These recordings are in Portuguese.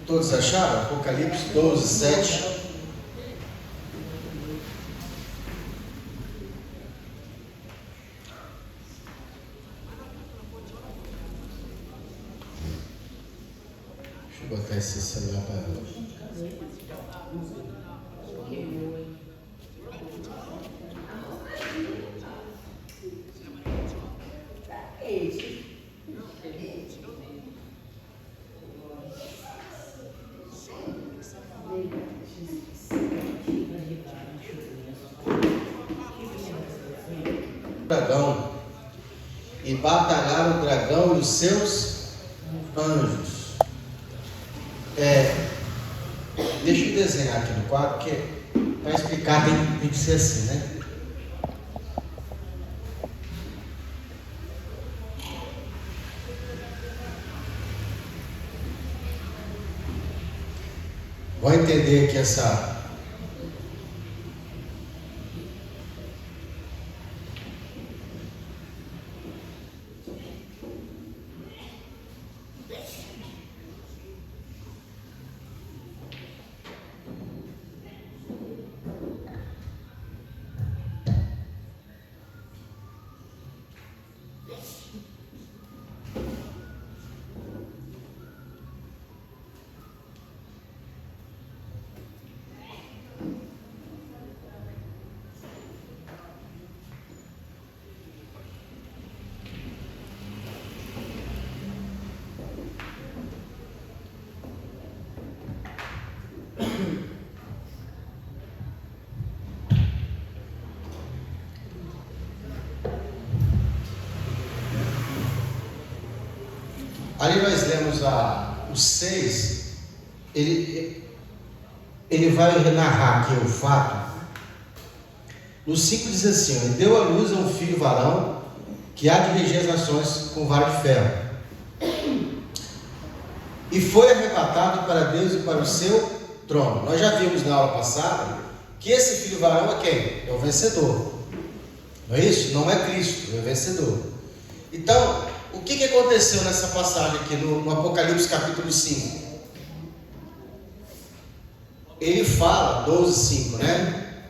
Todos acharam? Apocalipse 12, 7. Deixa eu botar esse celular para hoje. Dragão, e batalharam o dragão e os seus anjos. Deixa eu desenhar aqui no quadro, porque para explicar tem que ser assim, né? Vou entender aqui essa. Ali nós lemos o 6, ele vai narrar aqui o fato. No 5 diz assim: ele deu à luz a um filho varão, que há de reger as nações com vara de ferro, e foi arrebatado para Deus e para o seu trono. Nós já vimos na aula passada que esse filho varão é quem? É o vencedor, não é isso? Não é Cristo, é o vencedor. Então, o que aconteceu nessa passagem aqui no Apocalipse capítulo 5? Ele fala, 12, 5, né?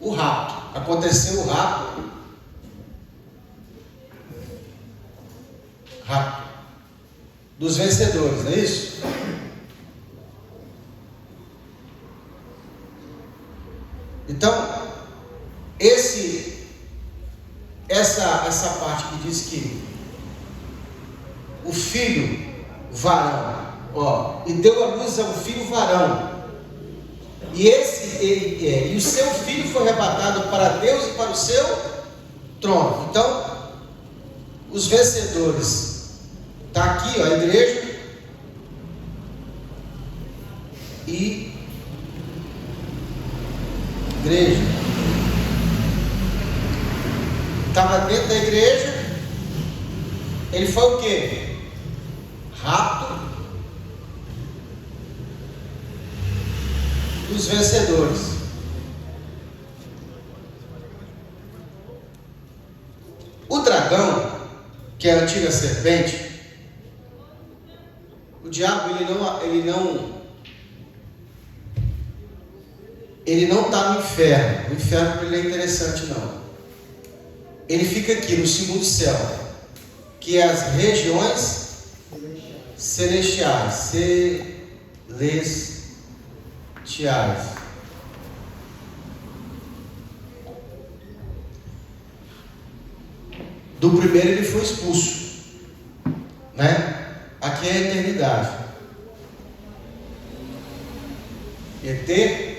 O rapto. Aconteceu o rapto. Rapto dos vencedores, não é isso? Então, essa parte que diz que o filho varão, e deu à luz a um filho varão, e o seu filho foi arrebatado para Deus e para o seu trono. Então, os vencedores, está aqui, a igreja, e igreja. Estava dentro da igreja, ele foi o quê? Rapto dos vencedores. O dragão, que é a antiga serpente, o diabo ele não está no inferno. O inferno para ele é interessante não. Ele fica aqui no segundo céu, que é as regiões celestiais. Do primeiro ele foi expulso, né? Aqui é a eternidade. Eternidade.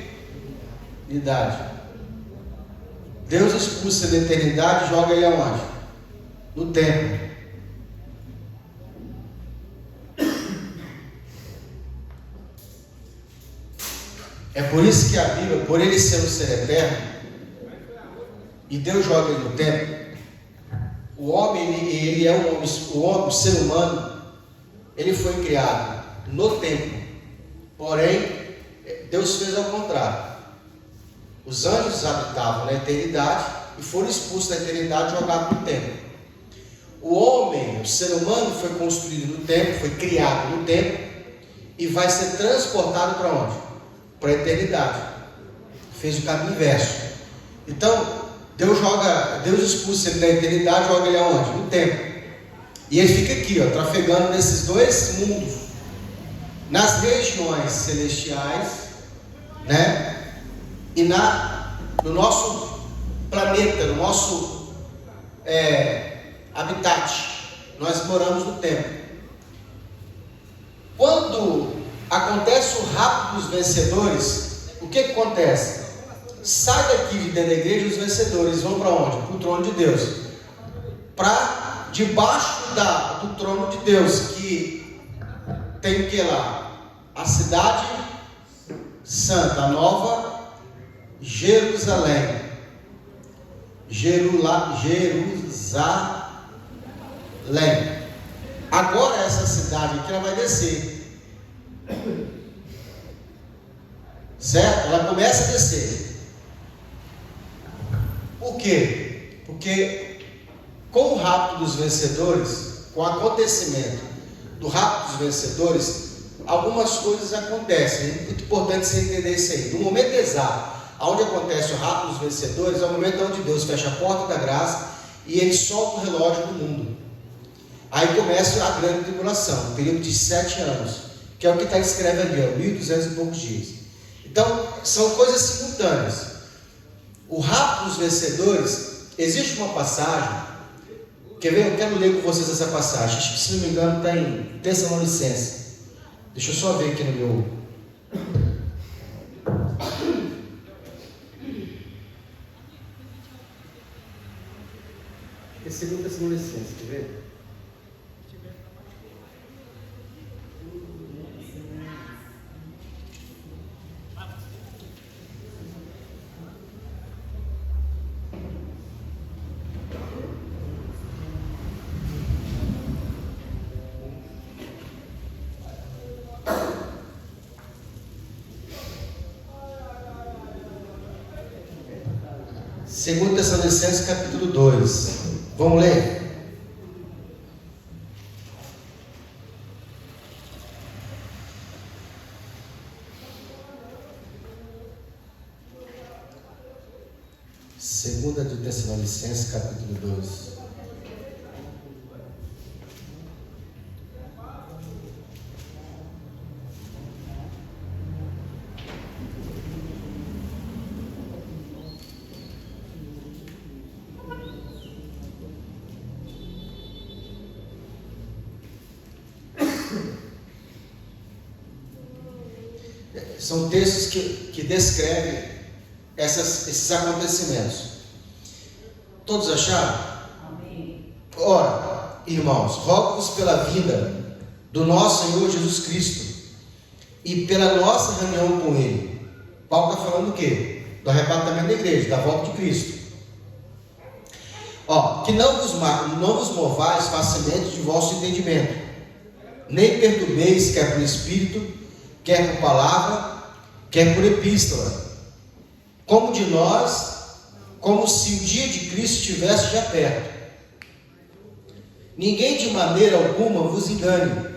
Deus expulsa da eternidade e joga ele aonde? No templo. É por isso que a Bíblia, por ele ser um ser eterno, e Deus joga ele no templo, o homem, ele é o ser humano, ele foi criado no templo. Porém, Deus fez ao contrário. Os anjos habitavam na eternidade e foram expulsos da eternidade e jogados no templo. O homem, o ser humano foi construído no tempo, foi criado no tempo e vai ser transportado para onde? Para a eternidade. Fez o caminho inverso. Então, Deus expulsa ele da eternidade, joga ele aonde? No tempo. E ele fica aqui, ó, trafegando nesses dois mundos, nas regiões celestiais, né? E no nosso planeta, no nosso habitat. Nós moramos no tempo. Quando acontece o rapto dos vencedores, o que acontece? Sai daqui de dentro da igreja os vencedores, vão para onde? Para o trono de Deus. Para debaixo do trono de Deus, que tem o que lá? A cidade santa, a nova Jerusalém. Jerusalém. Agora essa cidade aqui ela vai descer. Certo? Ela começa a descer. Por quê? Porque com o rapto dos vencedores, com o acontecimento do rapto dos vencedores, algumas coisas acontecem. É muito importante você entender isso aí. No momento exato, onde acontece o rapto dos vencedores, é o momento onde Deus fecha a porta da graça e ele solta o relógio do mundo. Aí começa a grande tribulação, um período de 7 anos, que é o que está escrevendo ali, 1200 e poucos dias. Então, são coisas simultâneas. O rapto dos vencedores, existe uma passagem, quer ver? Eu quero ler com vocês essa passagem, acho que se não me engano está em Tessalonicenses. Deixa eu só ver aqui no meu... É 2 Tessalonicenses, quer ver? Segundo Tessalonicenses capítulo 2. Vamos ler? Segunda de Tessalonicenses capítulo 2. São textos que descrevem esses acontecimentos. Todos acharam? Amém. Ora, irmãos, rogo-vos pela vinda do nosso Senhor Jesus Cristo e pela nossa reunião com Ele. Paulo está falando o quê? Do arrebatamento da igreja, da volta de Cristo. Que não vos movais facilmente de vosso entendimento, nem perturbeis quer por espírito, quer por palavra, quer por epístola, como de nós, como se o dia de Cristo estivesse já perto. Ninguém de maneira alguma vos engane,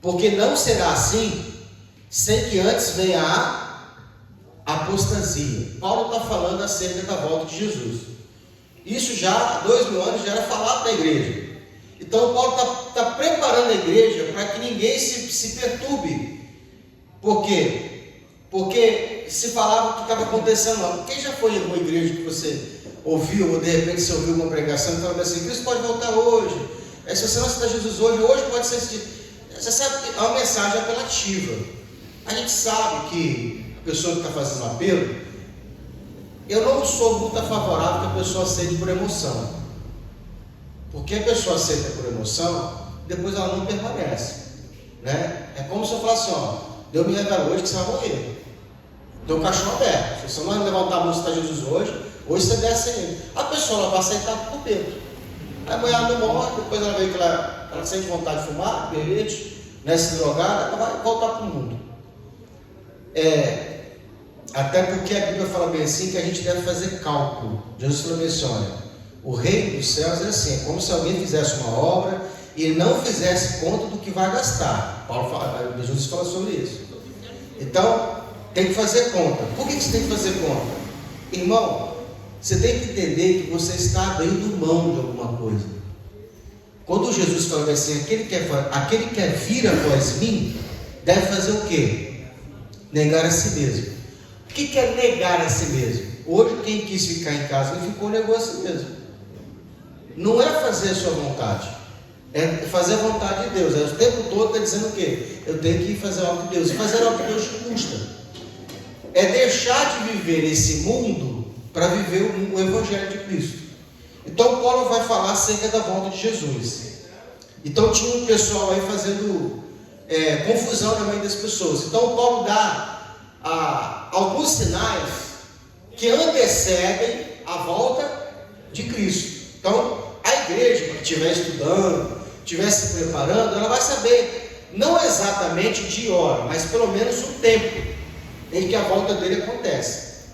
porque não será assim, sem que antes venha a apostasia. Paulo está falando acerca da volta de Jesus. Isso já há 2000 anos já era falado na igreja. Então Paulo está preparando a igreja para que ninguém se perturbe. Por quê? Porque se falava o que estava acontecendo lá. Quem já foi em alguma igreja que você ouviu, ou de repente você ouviu uma pregação e falava assim: Cristo pode voltar hoje. Se você não aceitar Jesus hoje pode ser assistido. Você sabe que é uma mensagem apelativa. A gente sabe que a pessoa que está fazendo um apelo, eu não sou muito favorável que a pessoa aceite por emoção. Porque a pessoa aceita por emoção, depois ela não permanece. Né? É como se eu falasse Deus me revelou hoje que você vai morrer. Deu o caixão aberto. Se você não levantar a mão e citar Jesus hoje você desce ele. A pessoa ela vai aceitar por dentro. Aí amanhã ela não morre, depois ela vê que ela sente vontade de fumar, perrete, se drogar, ela vai voltar para o mundo. Até porque a Bíblia fala bem assim que a gente deve fazer cálculo. Jesus falou bem assim: olha, O reino dos céus é assim, é como se alguém fizesse uma obra e não fizesse conta do que vai gastar. Paulo fala, Jesus fala sobre isso. Então, tem que fazer conta. Por que você tem que fazer conta? Irmão, você tem que entender que você está abrindo mão de alguma coisa. Quando Jesus fala assim, aquele que quer vir após mim, deve fazer o quê? Negar a si mesmo. O que é negar a si mesmo? Hoje quem quis ficar em casa não ficou, negou a si mesmo. Não é fazer a sua vontade, é fazer a vontade de Deus. O tempo todo está dizendo o quê? Eu tenho que fazer a obra de Deus. E fazer a obra de Deus custa. É deixar de viver esse mundo para viver o Evangelho de Cristo. Então Paulo vai falar acerca da volta de Jesus. Então tinha um pessoal aí fazendo confusão na mente das pessoas. Então Paulo dá alguns sinais que antecedem a volta de Cristo. Então a igreja que estiver estudando, estiver se preparando, ela vai saber, não exatamente de hora, mas pelo menos o tempo em que a volta dele acontece.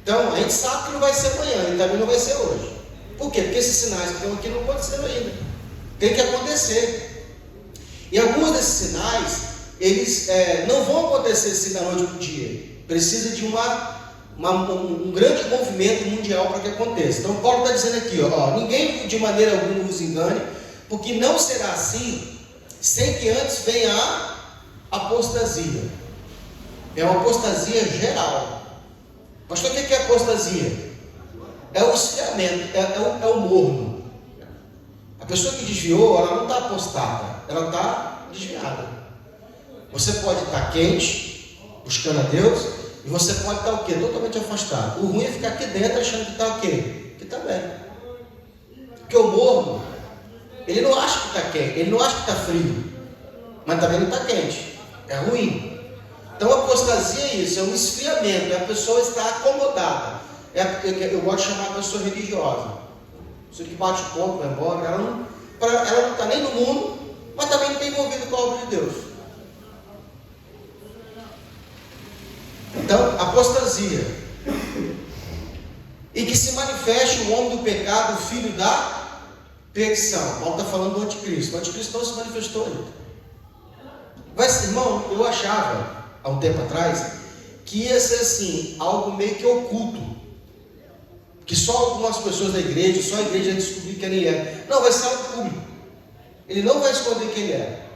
Então a gente sabe que não vai ser amanhã e também não vai ser hoje. Por quê? Porque esses sinais que estão aqui não aconteceram ainda. Tem que acontecer. E alguns desses sinais, eles não vão acontecer assim da noite para o dia. Precisa de um grande movimento mundial para que aconteça. Então Paulo está dizendo aqui, ninguém de maneira alguma vos engane, porque não será assim, sem que antes venha a apostasia. É uma apostasia geral. Pastor, o que é apostasia? É o esfriamento, é o morno. A pessoa que desviou, ela não está apostada, ela está desviada. Você pode estar quente, buscando a Deus, e você pode estar o quê? Totalmente afastado. O ruim é ficar aqui dentro achando que está o quê? Que está bem. Porque o morno, ele não acha que está quente, ele não acha que está frio, mas também não está quente. É ruim. Então a apostasia é isso, é um esfriamento, a pessoa está acomodada. Eu gosto de chamar a pessoa religiosa. Pessoa que bate o ponto, vai embora, ela não está nem no mundo, mas também não está envolvida com a obra de Deus. Então, apostasia. E que se manifeste o homem do pecado, o filho da perdição. Paulo está falando do anticristo. O anticristo não se manifestou ainda. Irmão, eu achava, há um tempo atrás, que ia ser assim, algo meio que oculto. Que só algumas pessoas da igreja, só a igreja ia descobrir quem ele é. Não, vai ser algo público. Ele não vai esconder quem ele é.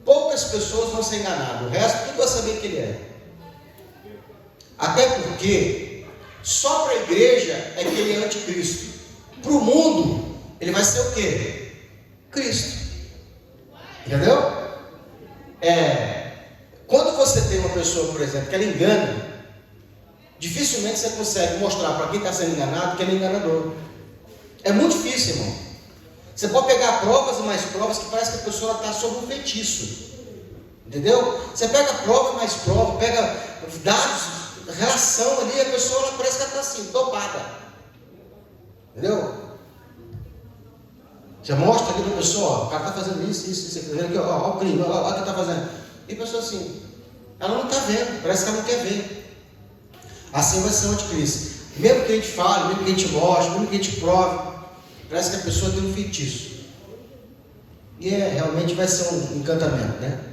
Poucas pessoas vão ser enganadas. O resto, tudo vai saber quem ele é. Até porque, só para a igreja é que ele é anticristo. Para o mundo, ele vai ser o quê? Cristo. Entendeu? Quando você tem uma pessoa, por exemplo, que ela engana, dificilmente você consegue mostrar para quem está sendo enganado que ele é enganador. É muito difícil, irmão. Você pode pegar provas e mais provas que parece que a pessoa está sob um feitiço. Entendeu? Você pega prova mais prova, pega dados, reação ali, a pessoa ela parece que ela está assim, dopada. Entendeu? Você mostra aqui para a pessoa, o cara está fazendo isso, aqui, ó, o crime, olha o que está fazendo. E a pessoa assim, ela não está vendo, parece que ela não quer ver. Assim vai ser o anticristo. Mesmo que a gente fale, mesmo que a gente mostre, mesmo que a gente prove, parece que a pessoa tem um feitiço. E realmente vai ser um encantamento, né?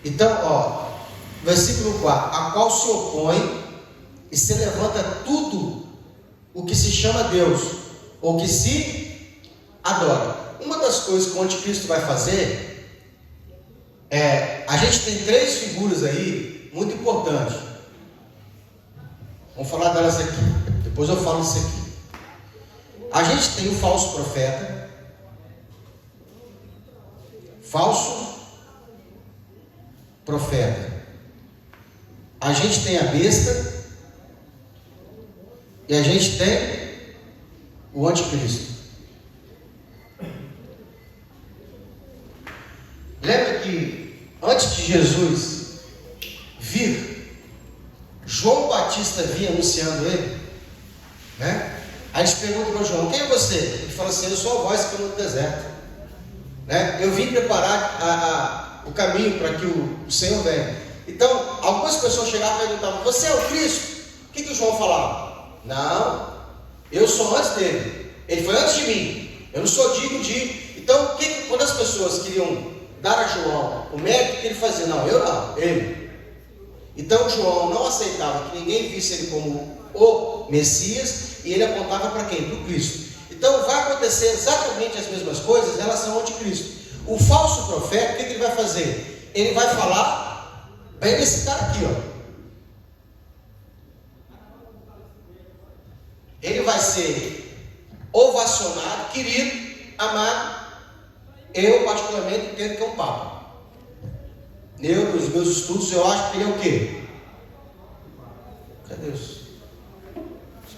Então, versículo 4: a qual se opõe e se levanta tudo o que se chama Deus, ou que se adora. Uma das coisas que o anticristo vai fazer a gente tem 3 figuras aí muito importantes. Vamos falar delas aqui, depois eu falo isso aqui. A gente tem o falso profeta, a gente tem a besta e a gente tem o anticristo. Lembra que antes de Jesus vir, João Batista vinha anunciando ele, né? Aí a gente pergunta para João: quem é você? Ele fala assim: eu sou a voz que anda no deserto, né? Eu vim preparar o caminho para que o Senhor venha. Então, algumas pessoas chegavam e perguntavam: você é o Cristo? O que o João falava? Não, eu sou antes dele. Ele foi antes de mim. Eu não sou digno de... Então, quando as pessoas queriam dar a João o mérito que ele fazia, não, eu não, ele. Então João não aceitava que ninguém visse ele como o Messias, e ele apontava para quem? Para o Cristo. Então vai acontecer exatamente as mesmas coisas em relação ao anticristo. O falso profeta, o que ele vai fazer? Ele vai falar bem desse cara aqui, ó. Ele vai ser ovacionado, querido, amado. Eu particularmente entendo que é um Papa. Eu, nos meus estudos, eu acho que ele é o quê? Cadê os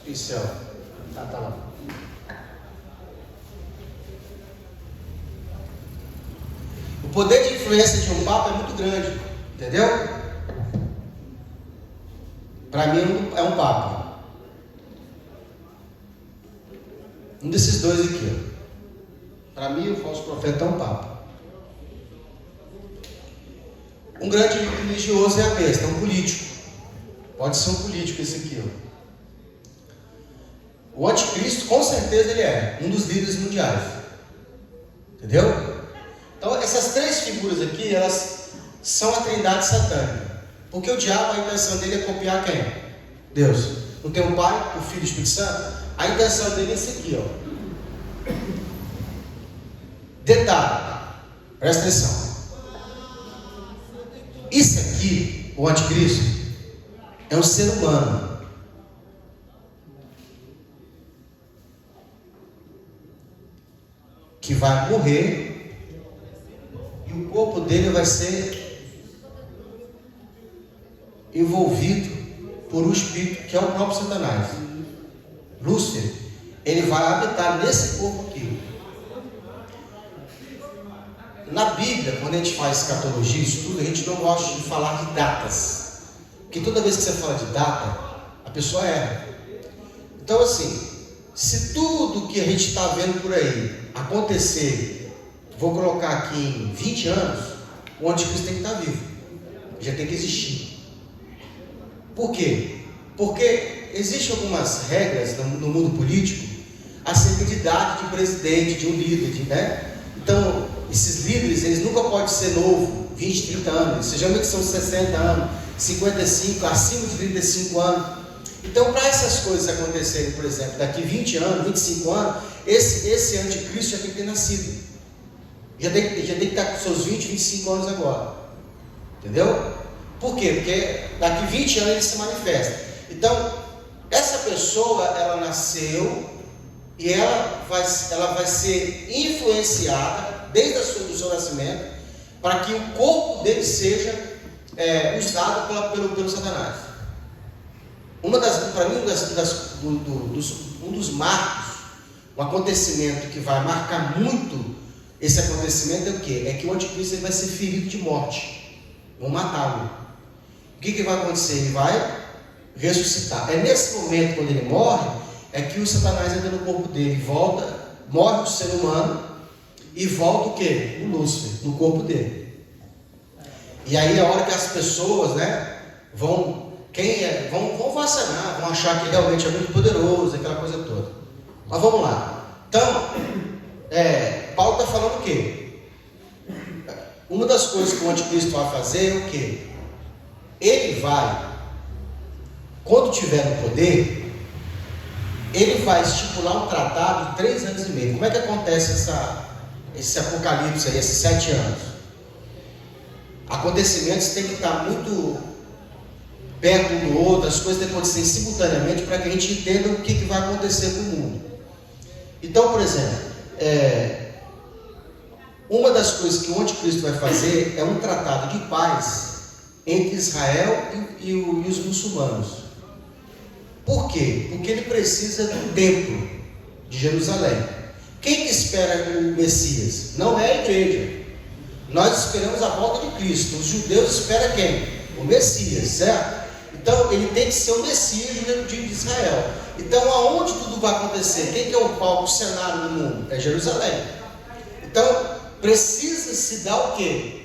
pincel? Tá lá. O poder de influência de um Papa é muito grande, entendeu? Para mim é um Papa. Um desses dois aqui, ó. Para mim, o falso profeta é um Papa. Um grande religioso é a besta, é um político. Pode ser um político esse aqui, ó. O anticristo, com certeza, ele é um dos líderes mundiais. Entendeu? Então, essas três figuras aqui, elas são a trindade satânica. Porque o diabo, a intenção dele é copiar quem? Deus. Não tem o Pai, o Filho e o Espírito Santo? A intenção dele é esse aqui, ó. Detalhe, presta atenção. Isso aqui, o anticristo, é um ser humano. Que vai morrer e o corpo dele vai ser envolvido por um espírito que é o próprio Satanás. Lúcifer, ele vai habitar nesse corpo aqui. Na Bíblia, quando a gente faz escatologia, estudo, a gente não gosta de falar de datas. Porque toda vez que você fala de data, a pessoa erra. Então assim, se tudo que a gente está vendo por aí acontecer, vou colocar aqui em 20 anos, o anticristo tem que estar vivo. Já tem que existir. Por quê? Porque existem algumas regras no mundo político acerca de idade de presidente, de um líder, né? Então, esses líderes, eles nunca podem ser novo, 20, 30 anos. Geralmente são 60 anos, 55, acima de 35 anos. Então, para essas coisas acontecerem, por exemplo, daqui 20 anos, 25 anos, esse anticristo já tem que ter nascido. Já tem que estar com seus 20, 25 anos agora. Entendeu? Por quê? Porque daqui 20 anos ele se manifesta. Então, essa pessoa, ela nasceu e ela vai ser influenciada desde o seu nascimento para que o corpo dele seja usado pelo Satanás. Para mim, um dos marcos, um acontecimento que vai marcar muito esse acontecimento é o quê? É que o anticristo ele vai ser ferido de morte. Vão matá-lo. O que vai acontecer? Ele vai ressuscitar. É nesse momento, quando ele morre, é que o Satanás entra no corpo dele, volta, morre o ser humano e volta o quê? O Lúcifer, no corpo dele. E aí é a hora que as pessoas, né, vão vacinar, vão achar que realmente é muito poderoso, aquela coisa toda. Mas vamos lá. Então, Paulo está falando o quê? Uma das coisas que o anticristo vai fazer é o quê? Ele vai, quando tiver no poder, ele vai estipular um tratado de 3 anos e meio. Como é que acontece esse apocalipse aí, esses 7 anos? Acontecimentos têm que estar muito perto um do outro, as coisas têm que acontecer simultaneamente para que a gente entenda o que vai acontecer com o mundo. Então, por exemplo, uma das coisas que o anticristo vai fazer é um tratado de paz entre Israel e os muçulmanos. Por quê? Porque ele precisa do templo de Jerusalém. Quem que espera o Messias? Não é a igreja. Nós esperamos a volta de Cristo. Os judeus esperam quem? O Messias, certo? Então ele tem que ser o Messias de Israel. Então aonde tudo vai acontecer? Quem que é o palco, o cenário do mundo? É Jerusalém. Então precisa se dar o quê?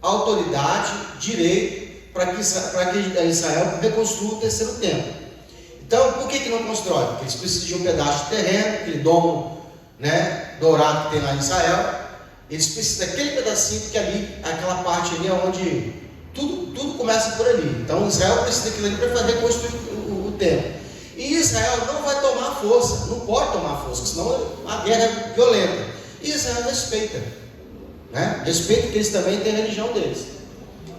Autoridade, direito, para que Israel reconstrua o terceiro templo. Então, por que não constrói? Porque eles precisam de um pedaço de terreno, aquele domo, né, dourado que tem lá em Israel. Eles precisam daquele pedacinho, porque ali, aquela parte ali é onde tudo começa por ali. Então, Israel precisa daquilo ali para fazer reconstruir o templo. E Israel não vai tomar força, não pode tomar força, senão a guerra é violenta. E Israel respeita, né? Respeita que eles também têm a religião deles.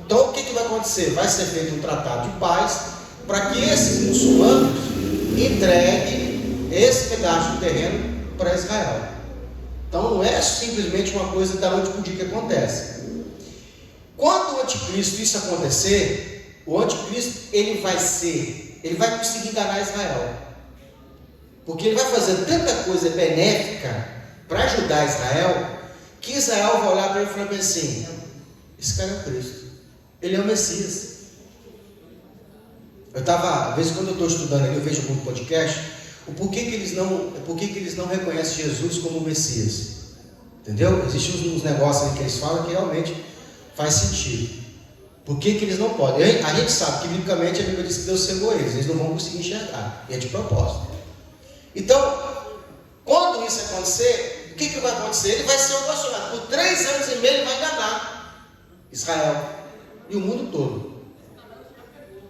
Então, o que vai acontecer? Vai ser feito um tratado de paz para que esses muçulmanos entreguem esse pedaço de terreno para Israel. Então, não é simplesmente uma coisa da noite para o dia que acontece. Quando o anticristo isso acontecer, o anticristo ele vai conseguir enganar Israel, porque ele vai fazer tanta coisa benéfica para ajudar Israel, que Israel vai olhar para ele e falar assim: esse cara é o Cristo, ele é o Messias. Às vezes quando eu estou estudando aqui, eu vejo algum podcast, por que eles não reconhecem Jesus como o Messias? Entendeu? Existem uns negócios aí que eles falam que realmente faz sentido. Por que eles não podem? A gente sabe que biblicamente a Bíblia diz que Deus cegou eles não vão conseguir enxergar, e é de propósito. Então, quando isso acontecer, o que vai acontecer? Ele vai ser ovacionado. Por 3 anos e meio ele vai enganar Israel e o mundo todo.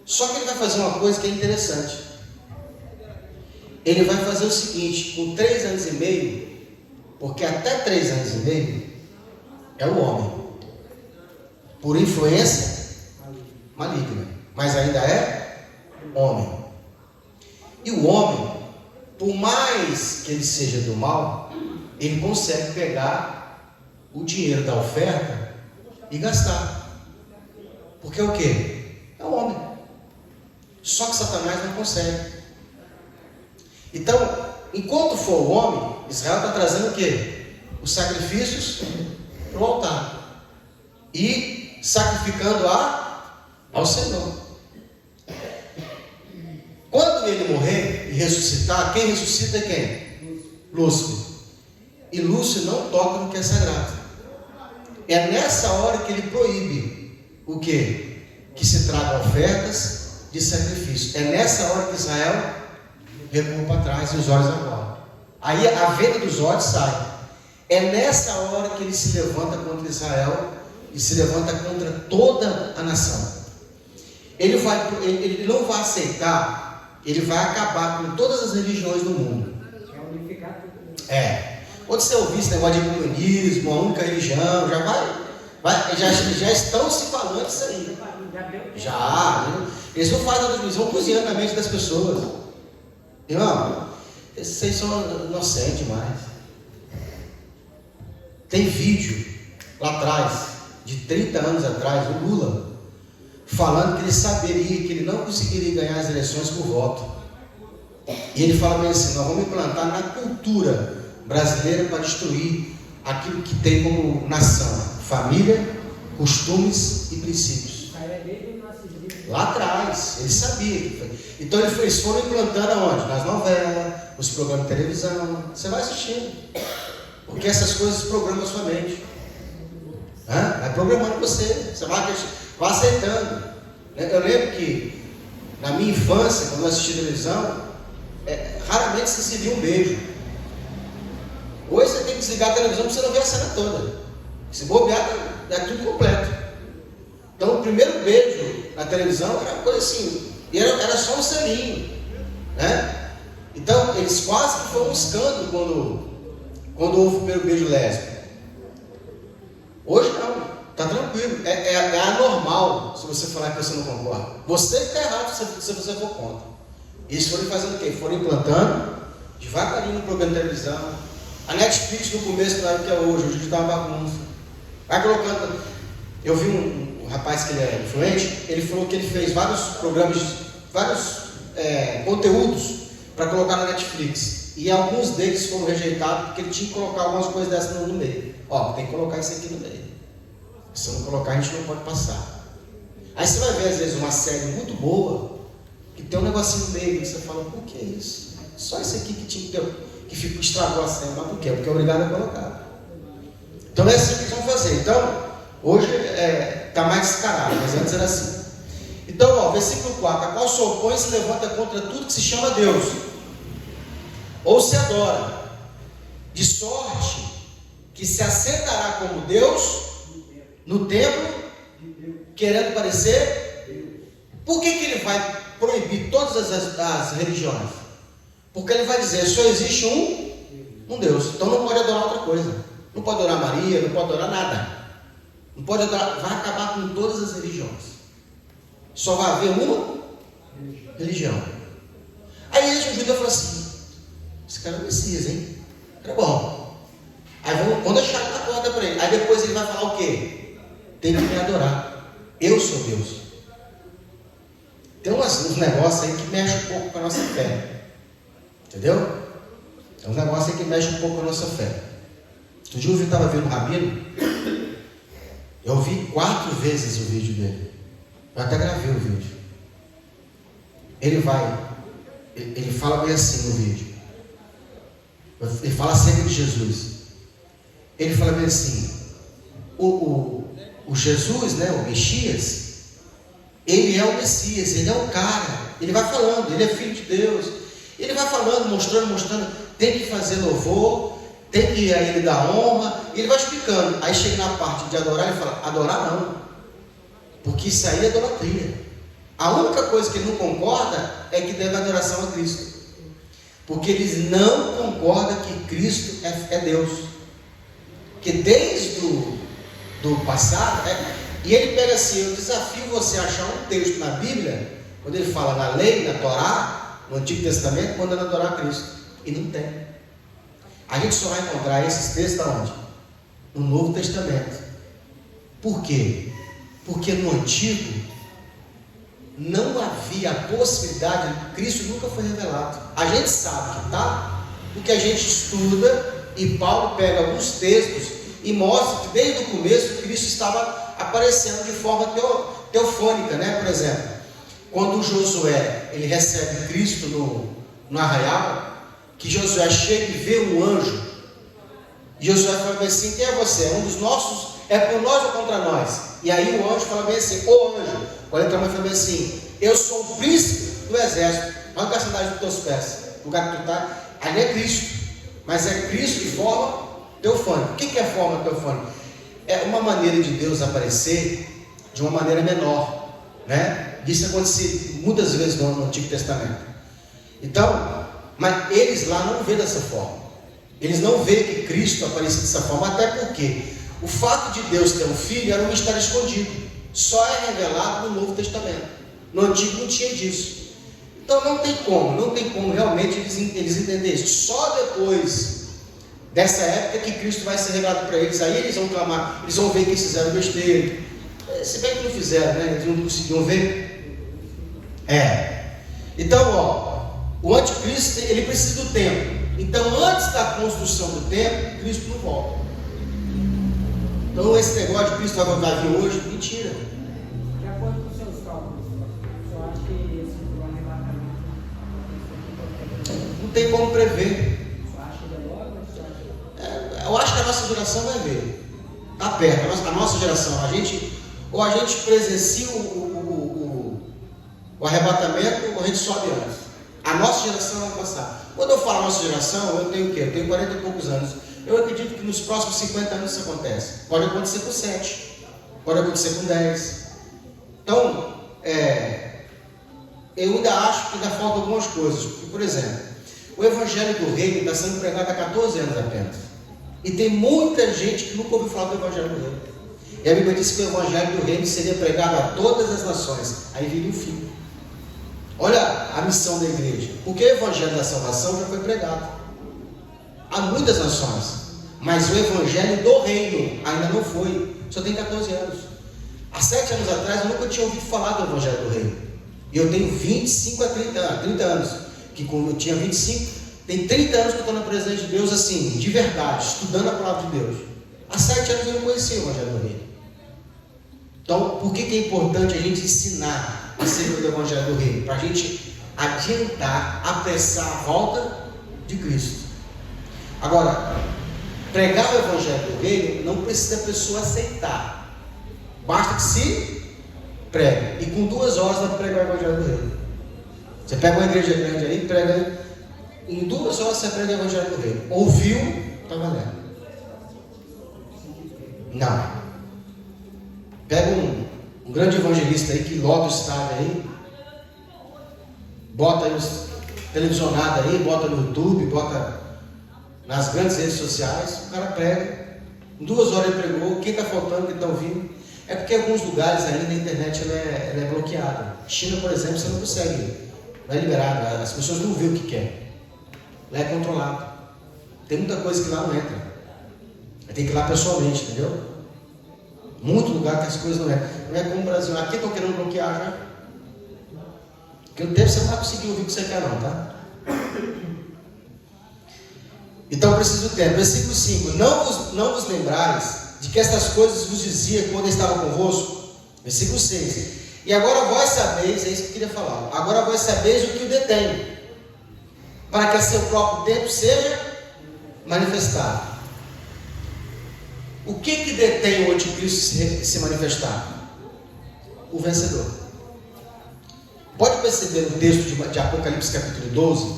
Só que ele vai fazer uma coisa que é interessante. Ele vai fazer o seguinte: com 3 anos e meio, porque até 3 anos e meio é o homem, por influência maligna, mas ainda é homem. E o homem, por mais que ele seja do mal, ele consegue pegar o dinheiro da oferta e gastar. Porque é o quê? É o homem. Só que Satanás não consegue. Então, enquanto for o homem, Israel está trazendo o quê? Os sacrifícios para o altar e sacrificando ao Senhor. Quando ele morrer e ressuscitar, quem ressuscita é quem? Lúcifer. E Lúcifer não toca no que é sagrado. É nessa hora que ele proíbe o quê? Que se tragam ofertas de sacrifício. É nessa hora que Israel recua para trás e os olhos agora. Aí a venda dos olhos sai. É nessa hora que ele se levanta contra Israel e se levanta contra toda a nação. Ele não vai aceitar, ele vai acabar com todas as religiões do mundo. Quando você ouvir esse negócio de comunismo, a única religião, já estão se falando isso aí. Eles não fazem, eles vão cozinhando na mente das pessoas. Irmão, vocês são inocentes demais. Tem vídeo lá atrás, de 30 anos atrás, do Lula, falando que ele saberia que ele não conseguiria ganhar as eleições por voto. E ele fala bem assim: nós vamos implantar na cultura brasileira para destruir aquilo que tem como nação: família, costumes e princípios. Lá atrás, ele sabia. Então eles foram implantando aonde? Nas novelas, nos programas de televisão. Você vai assistindo, porque essas coisas programam a sua mente. Vai programando você vai aceitando. Eu lembro que na minha infância, quando eu assisti televisão, raramente se via um beijo. Hoje você tem que desligar a televisão para você não ver a cena toda. Se bobear, é tudo completo. Então o primeiro beijo na televisão era uma coisa assim, e era só um selinho, né? Então eles quase que foi um escândalo quando houve o primeiro beijo lésbico. Hoje não, está tranquilo, é anormal se você falar que você não concorda. Você que está errado se você for contra. Eles foram fazendo o quê? Foram implantando devagarinho no programa de televisão. A Netflix no começo não era o que é hoje está uma bagunça. Vai colocando. Eu vi um rapaz que ele é influente, ele falou que ele fez vários programas, vários conteúdos para colocar na Netflix. E alguns deles foram rejeitados porque ele tinha que colocar algumas coisas dessas no meio. Tem que colocar isso aqui no meio. Se não colocar, a gente não pode passar. Aí você vai ver às vezes uma série muito boa que tem um negocinho no meio, e você fala: por que isso? Só isso aqui que tinha que ter, que estragou a série. Mas por quê? Porque é obrigado a colocar. Então é assim que eles vão fazer. Então, hoje está mais descarado, mas antes era assim. Então, qual, versículo 4, a qual se opõe e se levanta contra tudo que se chama Deus, ou se adora, de sorte que se assentará como Deus no templo, querendo parecer. Por que ele vai proibir todas as religiões? Porque ele vai dizer, só existe um Deus, então não pode adorar outra coisa, não pode adorar Maria, não pode adorar nada, não pode adorar, vai acabar com todas as religiões, só vai haver uma religião. Aí o judeu falou assim, esse cara é o Messias, hein? Era bom. Aí vamos deixar a porta para ele. Aí depois ele vai falar o quê? Tem que me adorar. Eu sou Deus. Tem uns negócios aí que mexem um pouco com a nossa fé. Entendeu? Tem uns negócios aí que mexem um pouco com a nossa fé. Outro dia eu estava vendo um rabino. Eu vi 4 vezes o vídeo dele. Eu até gravei o vídeo. Ele fala bem assim no vídeo. Ele fala acerca de Jesus. Ele fala bem assim, o Jesus, né, o Messias, ele é o Messias, ele é o cara, ele vai falando, ele é filho de Deus, ele vai falando, mostrando, tem que fazer louvor, tem que a ele dar honra, e ele vai explicando. Aí chega na parte de adorar, ele fala, adorar não, porque isso aí é idolatria. A única coisa que ele não concorda é que deve adoração a Cristo, porque eles não concordam que Cristo é Deus. Que desde do passado, e ele pega assim, eu desafio você a achar um texto na Bíblia, quando ele fala na lei, na Torá, no Antigo Testamento, mandando adorar a Cristo, e não tem. A gente só vai encontrar esses textos aonde? No Novo Testamento. Por quê? Porque no Antigo não havia a possibilidade, Cristo nunca foi revelado. A gente sabe que tá, porque a gente estuda. E Paulo pega alguns textos e mostra que desde o começo Cristo estava aparecendo de forma teofônica, né? Por exemplo, quando Josué ele recebe Cristo no arraial, que Josué chega e vê um anjo, e Josué fala bem assim, quem é você? É um dos nossos? É por nós ou contra nós? E aí o anjo fala bem assim, ô anjo, quando ele fala bem assim, eu sou o príncipe do exército, arranca a sandália dos teus pés, o lugar que tu está, ali é Cristo. Mas é Cristo de forma teofônica. O que é forma teofônica? É uma maneira de Deus aparecer de uma maneira menor, né? Isso acontecia muitas vezes no Antigo Testamento. Então, mas eles lá não vê dessa forma. Eles não veem que Cristo aparecia dessa forma, até porque o fato de Deus ter um filho era um mistério escondido. Só é revelado no Novo Testamento. No Antigo não tinha disso. Então não tem como realmente eles entenderem isso. Só depois dessa época que Cristo vai ser revelado para eles, aí eles vão clamar, eles vão ver que eles fizeram besteira. Se bem que não fizeram, né? Eles não conseguiam ver. Então, o anticristo, ele precisa do tempo. Então, antes da construção do templo, Cristo não volta. Então, esse negócio de Cristo vai vir hoje, mentira. De acordo com os seus cálculos, eu acho que esse arrebatamento não tem como prever. você acha que é logo? Eu acho que a nossa geração vai ver. Está perto, a nossa geração. Ou a gente presencia o arrebatamento, ou a gente sobe antes. A nossa geração vai passar. Quando eu falo nossa geração, eu tenho o quê? Eu tenho 40 e poucos anos. Eu acredito que nos próximos 50 anos isso acontece. Pode acontecer com 7, pode acontecer com 10. Então, eu ainda acho que ainda faltam algumas coisas. Por exemplo, o Evangelho do Reino está sendo pregado há 14 anos apenas. E tem muita gente que nunca ouviu falar do Evangelho do Reino. E a Bíblia diz que o Evangelho do Reino seria pregado a todas as nações. Aí viria o fim. Olha a missão da igreja. Porque o Evangelho da salvação já foi pregado a muitas nações. Mas o Evangelho do Reino ainda não foi. Só tem 14 anos. Há 7 anos atrás eu nunca tinha ouvido falar do Evangelho do Reino. E eu tenho 25 a 30 anos. Que quando eu tinha 25, tem 30 anos que eu estou na presença de Deus, assim, de verdade, estudando a palavra de Deus. Há 7 anos eu não conhecia o Evangelho do Reino. Então, por que é importante a gente ensinar acerca do Evangelho do Reino? Para a gente adiantar, apressar a volta de Cristo. Agora, pregar o Evangelho do Reino não precisa a pessoa aceitar. Basta que se prega. E com 2 horas vai pregar o Evangelho do Reino. Você pega uma igreja grande aí, prega. Em 2 horas você prega o Evangelho do Reino. Ouviu, está valendo. Não. Pega um grande evangelista aí que lota o estádio aí, bota aí os televisionados aí, bota no YouTube, bota nas grandes redes sociais, o cara prega. Em 2 horas ele pregou. Quem está faltando, quem está ouvindo? É porque em alguns lugares ainda a internet ela é bloqueada. China, por exemplo, você não consegue, não é liberado, as pessoas não veem o que quer. Lá é controlado. Tem muita coisa que lá não entra. Tem que ir lá pessoalmente, entendeu? Muito lugar que as coisas não é. Não é como o Brasil. Aqui estão querendo bloquear já. Porque o tempo você não vai conseguir ouvir o que você quer não, tá? Então precisa do tempo. Versículo 5. Não vos lembrais de que estas coisas vos dizia quando eu estava convosco. Versículo 6. E agora vós sabeis, é isso que eu queria falar. Agora vós sabeis o que o detém, para que a seu próprio tempo seja manifestado. O que detém o anticristo se manifestar? O vencedor. Pode perceber no texto de Apocalipse capítulo 12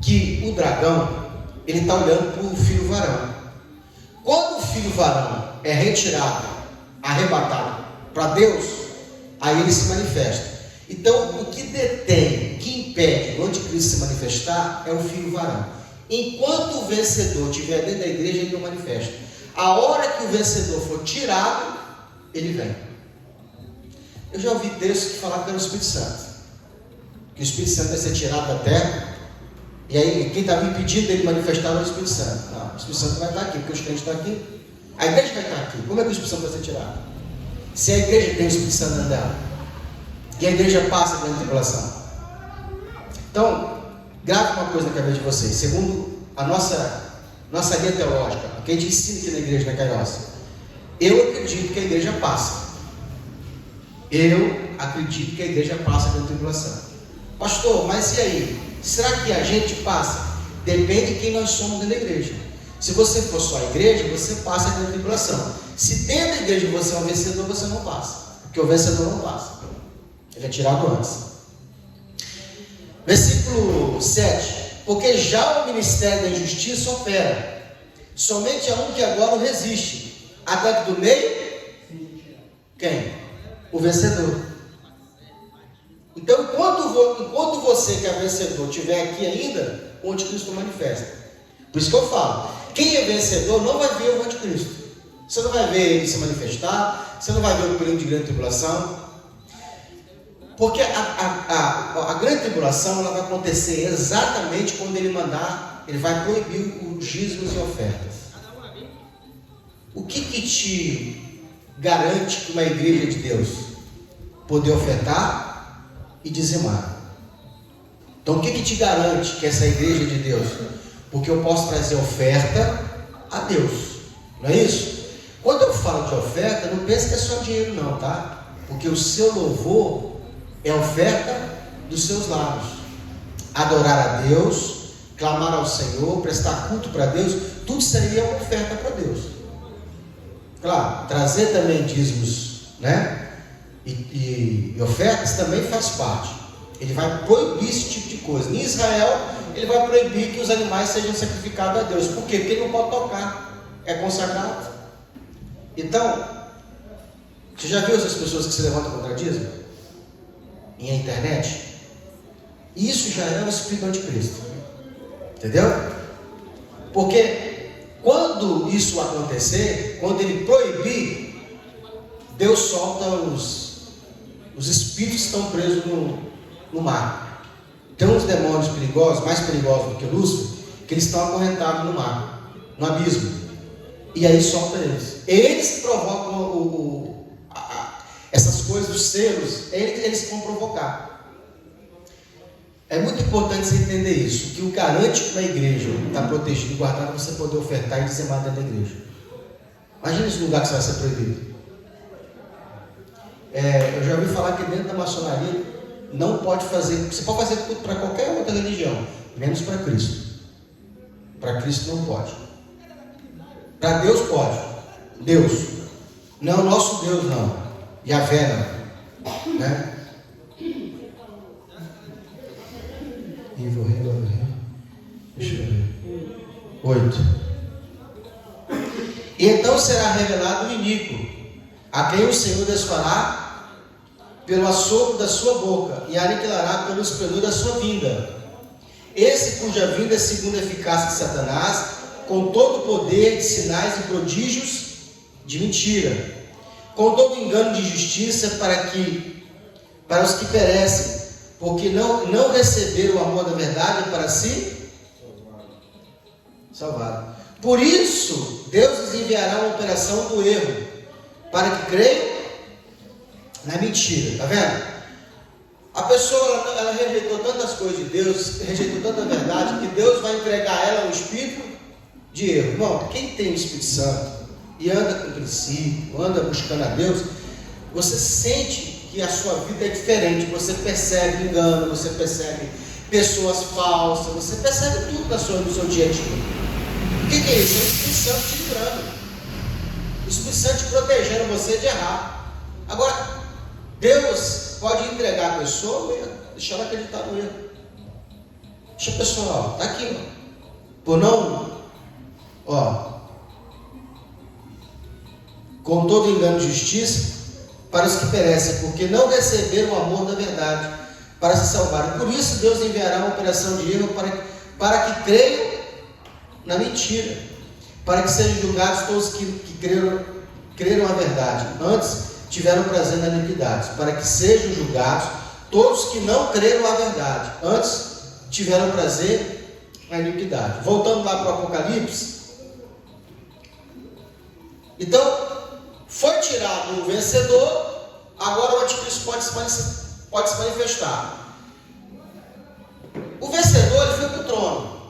que o dragão ele está olhando para o filho varão. Quando o filho varão é retirado, arrebatado para Deus, aí ele se manifesta. Então o que detém, o que impede o anticristo se manifestar é o filho varão. Enquanto o vencedor estiver dentro da igreja, ele não manifesta. A hora que o vencedor for tirado, ele vem. Eu já ouvi textos que falavam que era o Espírito Santo, que o Espírito Santo vai ser tirado da terra, e aí quem estava impedindo dele manifestar era o Espírito Santo. Não, o Espírito Santo vai estar aqui, porque os crentes estão aqui, a igreja vai estar aqui. Como é que o Espírito Santo vai ser tirado? Se a igreja tem o Espírito Santo dentro dela, e a igreja passa pela tribulação. Então, grave uma coisa na cabeça de vocês, segundo a nossa linha teológica, o que a gente ensina aqui na igreja, na Kairos. Eu acredito que a igreja passa. Eu acredito que a igreja passa pela tribulação. Pastor, mas e aí? Será que a gente passa? Depende de quem nós somos dentro da igreja. Se você for só a igreja, você passa pela tribulação. Se dentro da igreja você é um vencedor, você não passa. Porque o vencedor não passa. Ele é tirado antes. Versículo 7. Porque já o ministério da injustiça opera. Somente há um que agora o resiste. Até do meio? Quem? O vencedor. Então, enquanto você que é vencedor estiver aqui ainda, o anticristo manifesta. Por isso que eu falo, quem é vencedor não vai ver o anticristo. Você não vai ver ele se manifestar, você não vai ver o período de grande tribulação. Porque a grande tribulação ela vai acontecer exatamente quando ele mandar, ele vai proibir os dízimos e ofertas. O que te garante que uma igreja de Deus poder ofertar e dizimar? Então o que te garante que essa igreja de Deus? Porque eu posso trazer oferta a Deus, não é isso? Quando eu falo de oferta, não pense que é só dinheiro não, tá? Porque o seu louvor é oferta dos seus lábios. Adorar a Deus, clamar ao Senhor, prestar culto para Deus, tudo isso aí é uma oferta para Deus. Claro, trazer também dízimos, né? E ofertas também faz parte. Ele vai proibir esse tipo de coisa. Em Israel, ele vai proibir que os animais sejam sacrificados a Deus. Por quê? Porque ele não pode tocar. É consagrado. Então, você já viu essas pessoas que se levantam contra dízimo? Em internet? Isso já é o espírito anticristo. Entendeu? Porque quando isso acontecer, quando ele proibir, Deus solta os espíritos que estão presos no mar. Tem uns demônios perigosos, mais perigosos do que Lúcifer, que eles estão acorrentados no mar, no abismo. E aí solta eles. Eles provocam essas coisas, os selos, eles vão provocar. É muito importante você entender isso, que o garante que uma igreja está protegida e guardada para você poder ofertar e dizimar dentro da igreja. Imagina esse lugar que você vai ser proibido. Eu já ouvi falar que dentro da maçonaria não pode fazer, você pode fazer tudo para qualquer outra religião, menos para Cristo. Para Cristo não pode. Para Deus pode. Deus. Não é o nosso Deus não. Yahvé não. Né? E vou rir. Deixa eu ver. 8. E então será revelado o iníquo, a quem o Senhor desfará pelo assopro da sua boca, e aniquilará pelo esplendor da sua vinda. Esse cuja vinda é segundo a eficácia de Satanás, com todo o poder de sinais e prodígios de mentira, com todo engano de justiça para os que perecem, porque não receberam o amor da verdade para si salvar. Por isso, Deus lhes enviará uma operação do erro, para que creiam na mentira. Está vendo? A pessoa ela rejeitou tantas coisas de Deus, rejeitou tanta verdade, que Deus vai entregar a ela um espírito de erro. Irmão, quem tem o Espírito Santo e anda com princípio, anda buscando a Deus, você sente que a sua vida é diferente, você percebe engano, você percebe pessoas falsas, você percebe tudo no seu dia a dia. O que é isso? É o Espírito Santo te livrando, o Espírito Santo te protegendo você de errar. Agora, Deus pode entregar a pessoa e deixar ela acreditar no erro. Deixa a pessoa, está aqui, por não, com todo engano de justiça, para os que perecem, porque não receberam o amor da verdade, para se salvarem. Por isso Deus enviará uma operação de erro para que creiam na mentira, para que sejam julgados todos que creram a verdade, antes tiveram prazer na iniquidade, para que sejam julgados todos que não creram a verdade, antes tiveram prazer na iniquidade. Voltando lá para o Apocalipse, então foi tirado o vencedor, agora o anticristo pode se manifestar. O vencedor ele foi para o trono,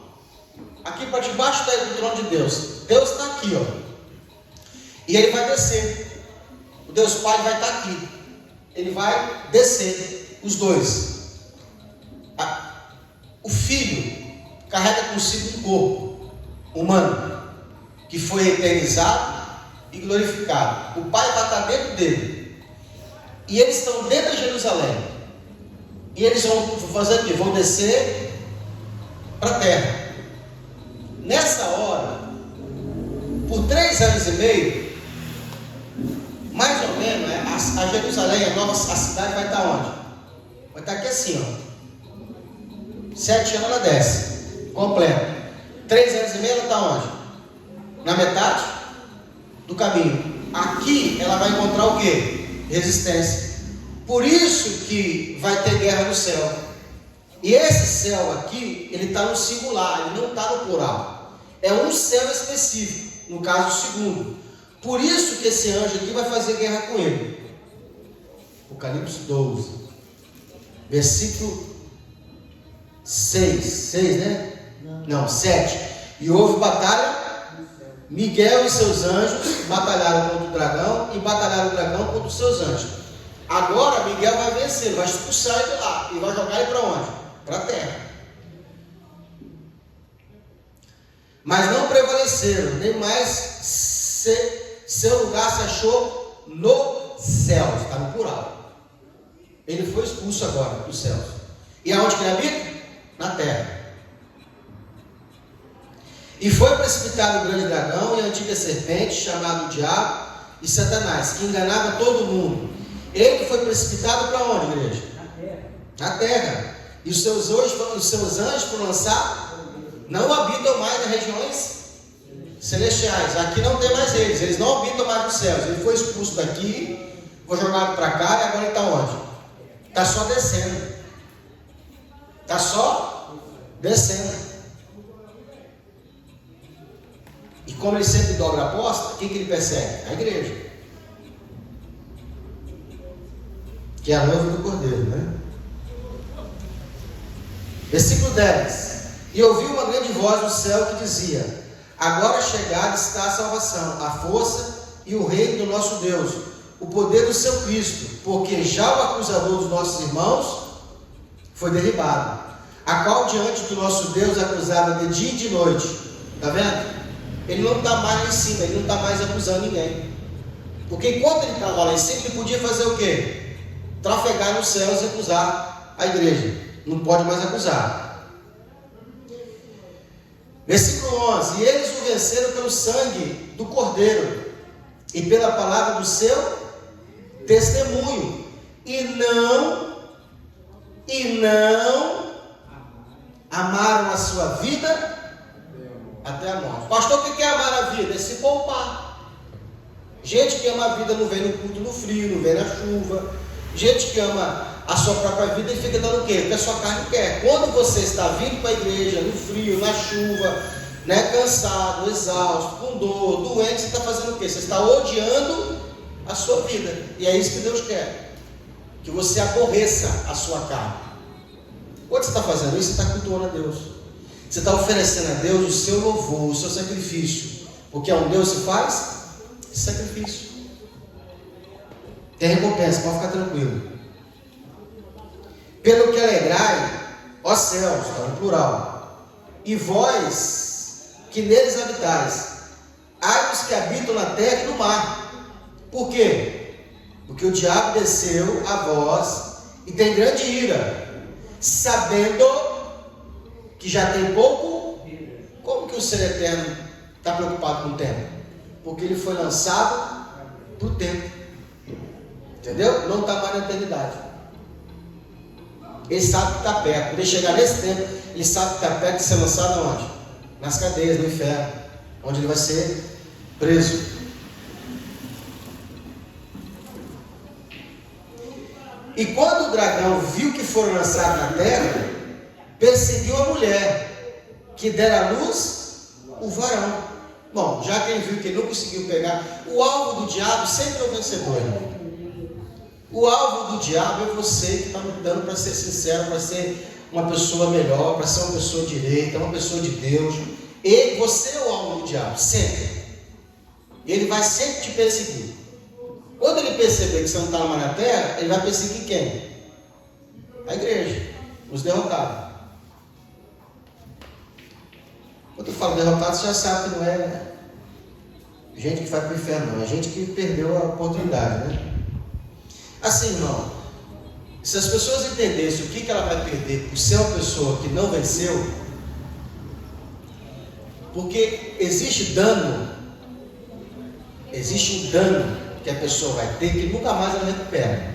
aqui para debaixo do trono de Deus. Deus está aqui, e ele vai descer. O Deus Pai vai estar aqui, ele vai descer, os dois. O Filho carrega consigo um corpo humano, que foi eternizado e glorificado. O Pai vai estar dentro dele, e eles estão dentro de Jerusalém, e eles vão fazer o quê? Vão descer para a terra. Nessa hora, por 3 anos e meio, mais ou menos, a Jerusalém, a cidade vai estar onde? Vai estar aqui assim, 7 anos ela desce, completa. 3 anos e meio ela está onde? Na metade do caminho. Aqui ela vai encontrar o quê? Resistência. Por isso que vai ter guerra no céu. E esse céu aqui, ele está no singular, ele não está no plural. É um céu específico, no caso o segundo. Por isso que esse anjo aqui vai fazer guerra com ele. Apocalipse 12, versículo 6, né? Não, 7. E houve batalha, Miguel e seus anjos batalharam contra o dragão, e batalharam o dragão contra os seus anjos. Agora Miguel vai vencer, vai expulsar ele lá, e vai jogar ele para onde? Para a terra. Mas não prevaleceram, nem mais seu lugar se achou no céu, está no plural. Ele foi expulso agora dos céus. E aonde que ele habita? Na terra. E foi precipitado o grande dragão e a antiga serpente, chamado Diabo e Satanás, que enganava todo mundo. Ele foi precipitado para onde, igreja? Na terra. Na terra. E os seus anjos foram lançados, não habitam mais nas regiões celestiais. Aqui não tem mais eles não habitam mais nos céus. Ele foi expulso daqui, foi jogado para cá, e agora ele está onde? Está só descendo. Está só descendo. E como ele sempre dobra a aposta, quem que ele persegue? A igreja, que é a noiva do Cordeiro, né? Versículo 10. E ouvi uma grande voz no céu que dizia: agora chegada está a salvação, a força e o reino do nosso Deus, o poder do seu Cristo, porque já o acusador dos nossos irmãos foi derribado, a qual diante do nosso Deus acusava de dia e de noite. Está vendo? Ele não está mais lá em cima, ele não está mais acusando ninguém. Porque enquanto ele estava lá em cima, ele podia fazer o quê? trafegar nos céus e acusar a igreja. Não pode mais acusar. Versículo 11: e eles o venceram pelo sangue do Cordeiro e pela palavra do seu testemunho, e não amaram a sua vida até a morte. Pastor, o que é amar a vida? É se poupar. Gente que ama a vida não vem no culto no frio, não vem na chuva. Gente que ama a sua própria vida e fica dando o quê? O que a sua carne quer. Quando você está vindo para a igreja, no frio, na chuva, né, cansado, exausto, com dor, doente, você está fazendo o quê? Você está odiando a sua vida. E é isso que Deus quer. Que você aborreça a sua carne. Quando você está fazendo isso, você está cultuando a Deus. Você está oferecendo a Deus o seu louvor, o seu sacrifício. Porque a um Deus se faz sacrifício. Tem recompensa, pode ficar tranquilo. Pelo que alegrai, ó céus, está no plural, e vós que neles habitais, ai dos que habitam na terra e no mar. Por quê? Porque o diabo desceu a vós e tem grande ira, sabendo que já tem pouco. Como que o ser eterno está preocupado com o tempo? Porque ele foi lançado para o tempo. Entendeu? Não está mais na eternidade. Ele sabe que está perto. Quando ele chegar nesse tempo, ele sabe que está perto de ser lançado aonde? Nas cadeias, no inferno, onde ele vai ser preso. E quando o dragão viu que foram lançados na terra, perseguiu a mulher, que dera à luz o varão. Bom, já que ele viu que ele não conseguiu pegar, o alvo do diabo sempre é o vencedor, irmão. O alvo do diabo é você que está lutando para ser sincero, para ser uma pessoa melhor, para ser uma pessoa direita, uma pessoa de Deus. Você é o alvo do diabo, sempre. Ele vai sempre te perseguir. Quando ele perceber que você não está mais na terra, ele vai perseguir quem? A igreja, os derrotados. Quando eu falo derrotado, você já sabe que não é gente que vai para o inferno, não. É gente que perdeu a oportunidade, né? Assim, irmão, se as pessoas entendessem o que ela vai perder por ser uma pessoa que não venceu, porque existe um dano que a pessoa vai ter que nunca mais ela recupera.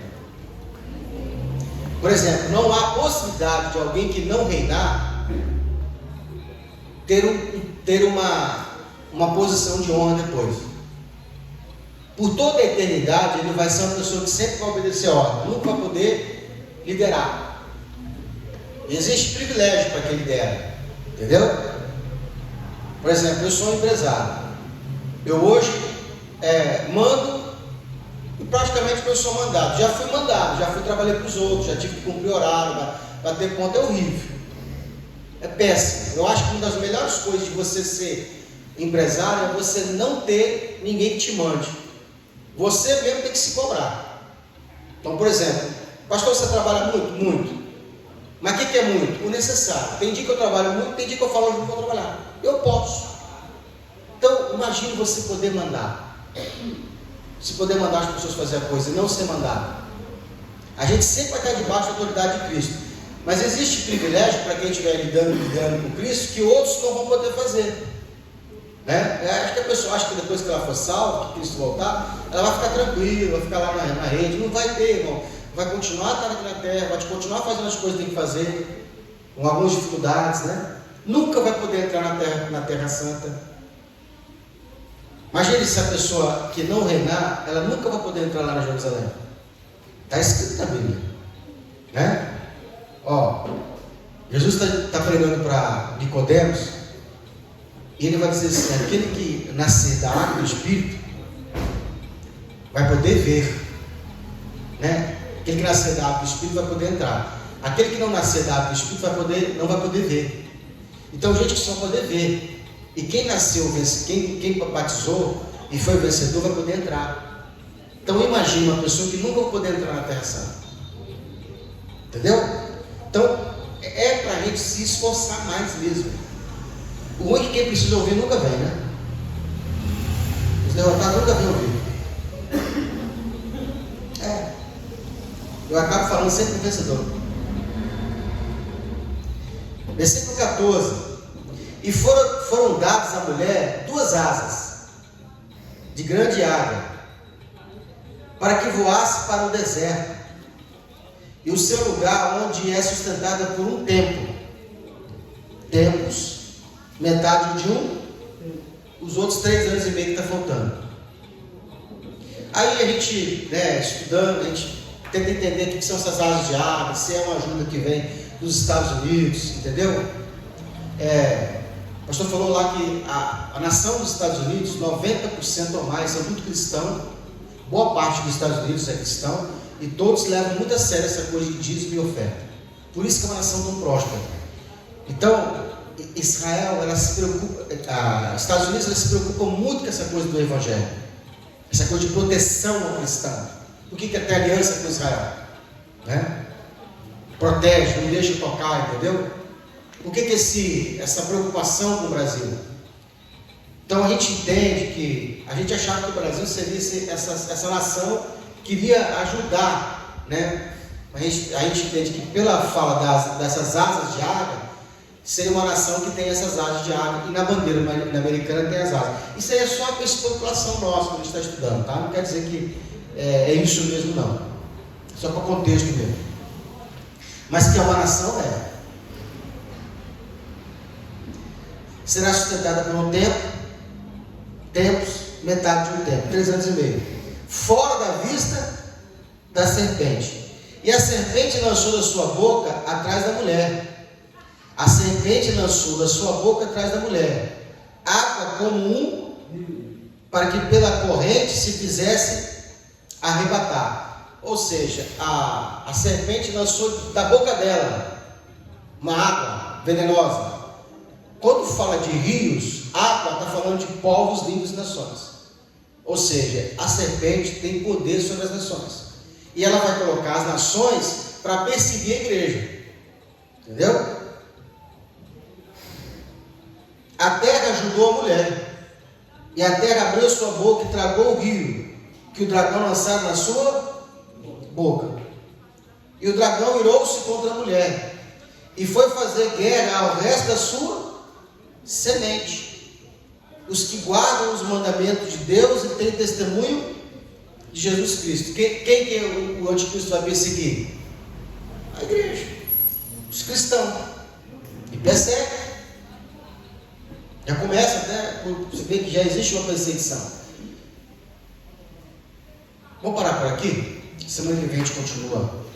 Por exemplo, não há possibilidade de alguém que não reinar ter uma posição de honra depois. Por toda a eternidade, ele vai ser uma pessoa que sempre vai obedecer a ordem, nunca vai poder liderar. E existe privilégio para quem lidera, entendeu? Por exemplo, eu sou um empresário. Eu hoje mando e praticamente eu sou mandado. Já fui mandado, já fui trabalhar para os outros, já tive que cumprir horário, bater ponto, é horrível. É péssimo. Eu acho que uma das melhores coisas de você ser empresário é você não ter ninguém que te mande. Você mesmo tem que se cobrar. Então, por exemplo, pastor, você trabalha muito? Muito. Mas o que é muito? O necessário. Tem dia que eu trabalho muito, tem dia que eu falo, hoje não vou trabalhar. Eu posso. Então, imagine você poder mandar. Se poder mandar as pessoas fazer a coisa e não ser mandado. A gente sempre vai estar debaixo da autoridade de Cristo. Mas existe privilégio para quem estiver lidando com Cristo que outros não vão poder fazer. Né? Acho que a pessoa acha que depois que ela for salva, que Cristo voltar, ela vai ficar tranquila, vai ficar lá na rede. Não vai ter, irmão. Vai continuar estar aqui na terra, vai continuar fazendo as coisas que tem que fazer, com algumas dificuldades, né? Nunca vai poder entrar na terra santa. Imagine se a pessoa que não reinar, ela nunca vai poder entrar lá na Jerusalém. Está escrito na Bíblia, né? Ó, Jesus está pregando para Nicodemos. E ele vai dizer assim: aquele que nascer da água do Espírito vai poder ver, né? Aquele que nascer da água do Espírito vai poder entrar. Aquele que não nascer da água do Espírito não vai poder ver. Então, gente que só vai poder ver. E quem nasceu, quem batizou e foi vencedor vai poder entrar. Então, imagine uma pessoa que nunca vai poder entrar na Terra Santa. Entendeu? Então, é para a gente se esforçar mais mesmo. O ruim é que quem precisa ouvir nunca vem, né? Os derrotados nunca vêm ouvir. Eu acabo falando sempre do vencedor. Versículo 14. E foram dadas à mulher 2 asas de grande águia, para que voasse para o deserto, e o seu lugar onde é sustentada por um tempo. Tempos, metade de um, os outros 3 anos e meio que está faltando. Aí a gente, estudando, a gente tenta entender o que são essas asas de água, se é uma ajuda que vem dos Estados Unidos, entendeu? O pastor falou lá que a nação dos Estados Unidos, 90% ou mais são muito cristãos, boa parte dos Estados Unidos é cristão, e todos levam muito a sério essa coisa de dízimo e oferta. Por isso que é uma nação tão próspera. Então, Israel, ela se preocupa, Estados Unidos, ela se preocupa muito com essa coisa do Evangelho, essa coisa de proteção ao cristão. Por que tem aliança com Israel? Protege, não deixa tocar, entendeu? Por que essa preocupação com o Brasil? Então a gente entende que, a gente achava que o Brasil seria essa nação que iria ajudar, né? A gente entende que pela fala dessas asas de águia, seria uma nação que tem essas asas de águia, e na bandeira americana tem as asas. Isso aí é só a especulação nossa que a gente está estudando, tá? Não quer dizer que é isso mesmo, não. Só para contexto mesmo. Mas que é uma nação, será sustentada por um tempos, metade de um tempo, 3 anos e meio, fora da vista da serpente. E a serpente lançou da sua boca atrás da mulher. A serpente lançou da sua boca atrás da mulher água como para que pela corrente se fizesse arrebatar. Ou seja, a serpente lançou da boca dela uma água venenosa. Quando fala de rios, água está falando de povos, línguas e nações. Ou seja, a serpente tem poder sobre as nações. E ela vai colocar as nações para perseguir a igreja. Entendeu? A terra ajudou a mulher. E a terra abriu sua boca e tragou o rio que o dragão lançara na sua boca. E o dragão irou-se contra a mulher e foi fazer guerra ao resto da sua semente, os que guardam os mandamentos de Deus e têm testemunho de Jesus Cristo. Quem que o anticristo vai perseguir? A igreja, os cristãos. E persegue. Já começa até, você vê que já existe uma perseguição. Vamos parar por aqui? Semana que vem a gente continua